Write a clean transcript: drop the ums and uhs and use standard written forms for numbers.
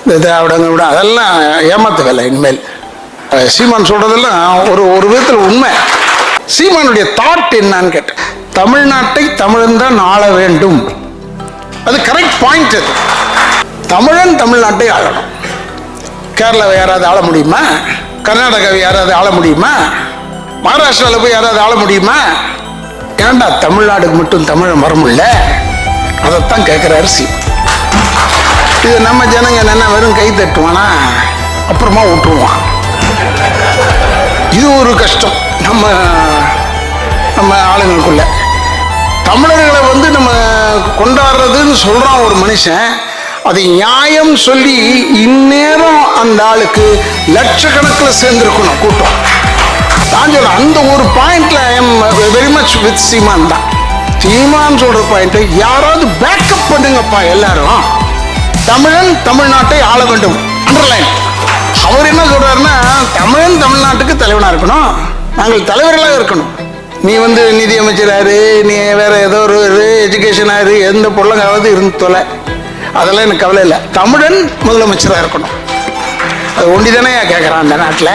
இந்த திராவிடங்க விட அதெல்லாம் ஏமாத்து வேலை. இனிமேல் சீமான் சொல்றதெல்லாம் ஒரு விதத்தில் உண்மை. சீமானுடைய தாட் என்னன்னு கேட்டேன். தமிழ்நாட்டை தமிழன் தான் ஆள வேண்டும். அது கரெக்ட் பாயிண்ட். அது தமிழன் தமிழ்நாட்டை ஆளணும். கேரளாவை யாராவது ஆள முடியுமா? கர்நாடகாவை யாராவது ஆள முடியுமா? மகாராஷ்டிராவில் போய் யாராவது ஆள முடியுமா? ஏன்டா தமிழ்நாடுக்கு மட்டும் தமிழன் வர முடியல? அதைத்தான் கேட்கிறாரு சீமான். இது நம்ம ஜனங்க என்ன வெறும் கை தட்டுவானா, அப்புறமா விட்டுருவான். இது ஒரு கஷ்டம் நம்ம ஆளுங்களுக்குள்ள. தமிழர்களை நம்ம கொண்டாடுறதுன்னு சொல்றான் ஒரு மனுஷன். அதை நியாயம் சொல்லி இந்நேரம் அந்த ஆளுக்கு லட்சக்கணக்கில் சேர்ந்திருக்கணும் கூட்டம். நான் சொல்ல அந்த ஒரு பாயிண்ட்ல I am very much with Seeman தான். சீமான் சொல்ற பாயிண்ட் யாராவது பேக்கப் பண்ணுங்கப்பா. எல்லாரும் தமிழன் தமிழ்நாட்டை ஆள வேண்டும். அண்டர்லைன். அவர் என்ன சொல்றாருன்னா, தமிழன் தமிழ்நாட்டுக்கு தலைவனா இருக்கணும், நாங்கள் தலைவர்களாக இருக்கணும். நீ நிதி அமைச்சராரு, நீ வேற ஏதோ ஒரு எஜுகேஷனாரு, எந்த பொருளாவது இருந்து தொலை, அதெல்லாம் எனக்கு கவலை இல்லை. தமிழன் முதலமைச்சராக இருக்கணும். அது ஒண்டிதானே கேட்குறான் அந்த நாட்டில்.